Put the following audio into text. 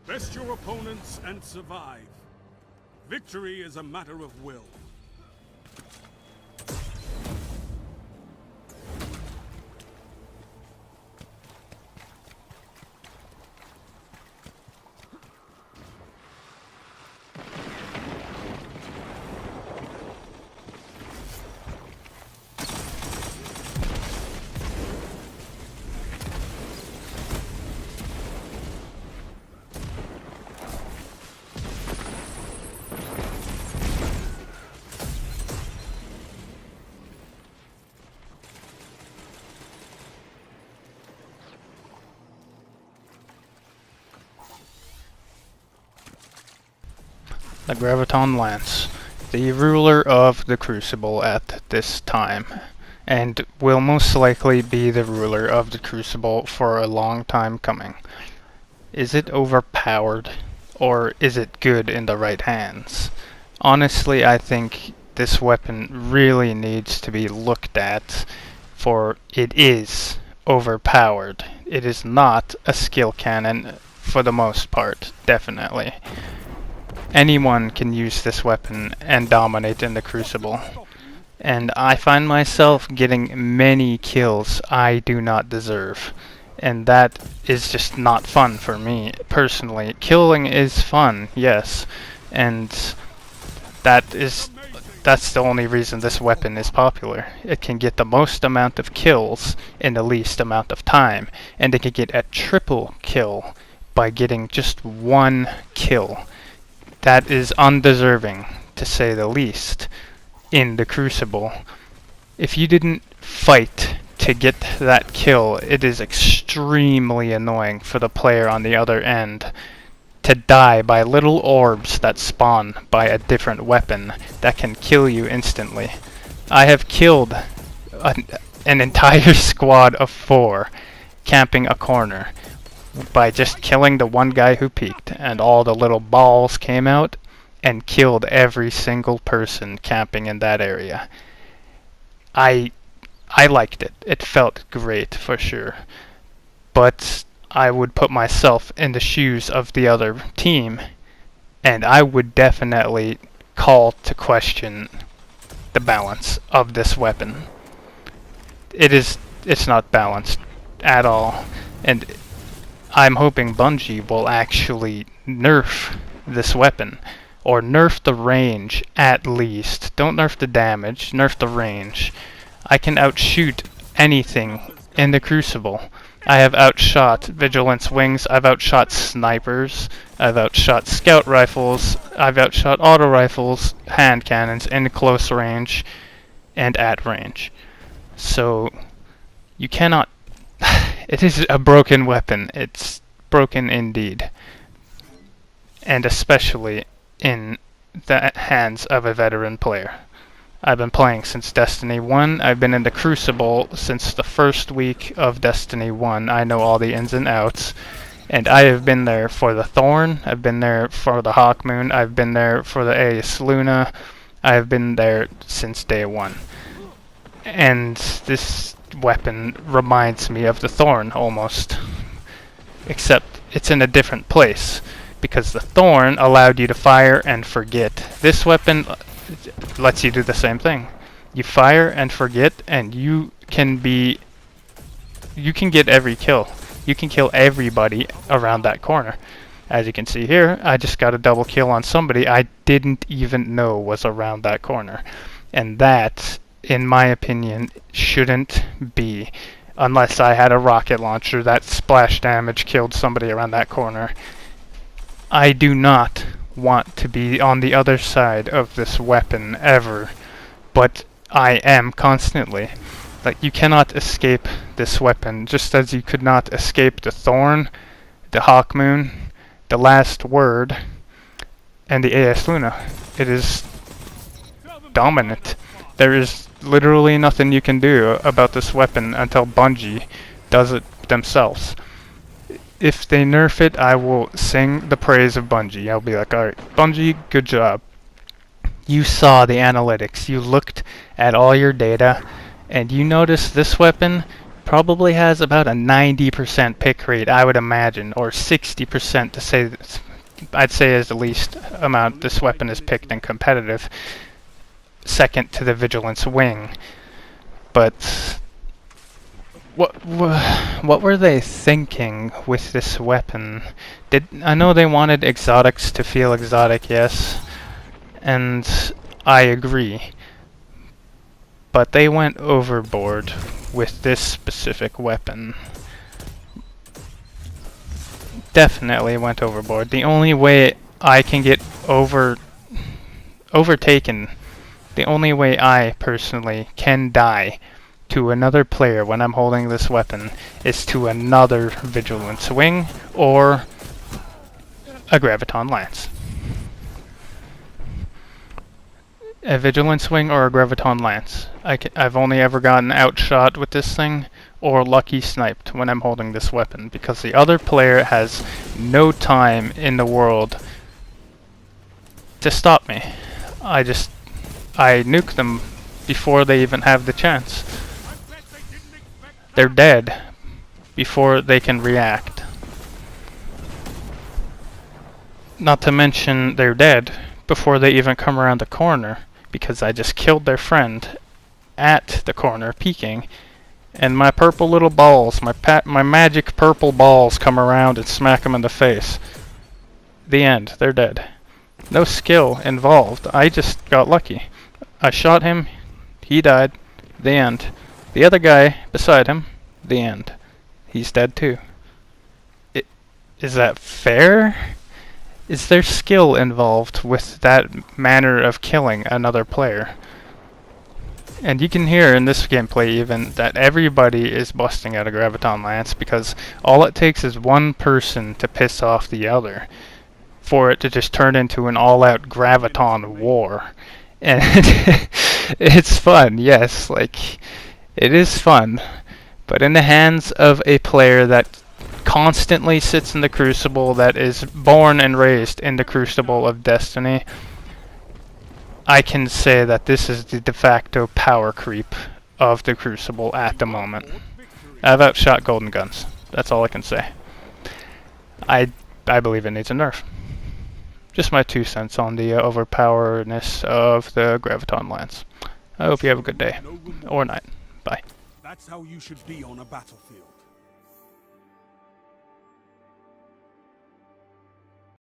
Best your opponents and survive. Victory is a matter of will. The Graviton Lance, the ruler of the Crucible at this time, and will most likely be the ruler of the Crucible for a long time coming. Is it overpowered, or is it good in the right hands? Honestly, I think this weapon really needs to be looked at, for it is overpowered. It is not a skill cannon for the most part, definitely. Anyone can use this weapon and dominate in the Crucible. And I find myself getting many kills I do not deserve. And that is just not fun for me, personally. Killing is fun, yes. And that's the only reason this weapon is popular. It can get the most amount of kills in the least amount of time. And it can get a triple kill by getting just one kill. That is undeserving, to say the least, in the Crucible. If you didn't fight to get that kill, it is extremely annoying for the player on the other end to die by little orbs that spawn by a different weapon that can kill you instantly. I have killed an entire squad of 4 camping a corner by just killing the one guy who peeked, and all the little balls came out and killed every single person camping in that area. I liked it. It felt great for sure. But I would put myself in the shoes of the other team, and I would definitely call to question the balance of this weapon. It's not balanced at all, and I'm hoping Bungie will actually nerf this weapon, or nerf the range at least. Don't nerf the damage, nerf the range. I can outshoot anything in the Crucible. I have outshot Vigilance Wings, I've outshot snipers, I've outshot scout rifles, I've outshot auto rifles, hand cannons in close range, and at range. So, you cannot... It is a broken weapon. It's broken indeed. And especially in the hands of a veteran player. I've been playing since Destiny 1. I've been in the Crucible since the first week of Destiny 1. I know all the ins and outs. And I have been there for the Thorn. I've been there for the Hawkmoon. I've been there for the Aegis Luna. I've been there since day 1. And this weapon reminds me of the Thorn almost, except it's in a different place, because the Thorn allowed you to fire and forget. This weapon lets you do the same thing. You fire and forget, and you can get every kill. You can kill everybody around that corner. As you can see here, I just got a double kill on somebody I didn't even know was around that corner. And that, in my opinion, shouldn't be, unless I had a rocket launcher that splash damage killed somebody around that corner. I do not want to be on the other side of this weapon ever, but I am constantly. Like, you cannot escape this weapon, just as you could not escape the Thorn, the Hawkmoon, the Last Word, and the Aegis Luna. It is dominant. There is literally nothing you can do about this weapon until Bungie does it themselves. If they nerf it, I will sing the praise of Bungie. I'll be like, alright, Bungie, good job. You saw the analytics, you looked at all your data, and you noticed this weapon probably has about a 90% pick rate, I would imagine, or 60% to say. I'd say is the least amount this weapon is picked in competitive. Second to the Vigilance Wing, but what were they thinking with this weapon? I know they wanted exotics to feel exotic, yes, and I agree, but they went overboard with this specific weapon. Definitely went overboard. The only way I can get overtaken, the only way I personally can die to another player when I'm holding this weapon is to another Vigilance Wing or a Graviton Lance. A Vigilance Wing or a Graviton Lance. I've only ever gotten outshot with this thing or lucky sniped when I'm holding this weapon because the other player has no time in the world to stop me. I nuke them before they even have the chance. They're dead before they can react. Not to mention they're dead before they even come around the corner because I just killed their friend at the corner peeking, and my purple little balls, my magic purple balls come around and smack them in the face. The end. They're dead. No skill involved. I just got lucky. I shot him. He died. The end. The other guy beside him. The end. He's dead too. Is that fair? Is there skill involved with that manner of killing another player? And you can hear in this gameplay even that everybody is busting out a Graviton Lance because all it takes is one person to piss off the other for it to just turn into an all-out Graviton war. And it's fun, yes, like, it is fun. But in the hands of a player that constantly sits in the Crucible, that is born and raised in the Crucible of Destiny, I can say that this is the de facto power creep of the Crucible at the moment. I've outshot Golden Guns. That's all I can say. I believe it needs a nerf. Just my 2 cents on the overpowerness of the Graviton Lance. I hope you have a good day. Or night. Bye. That's how you should be on a battlefield.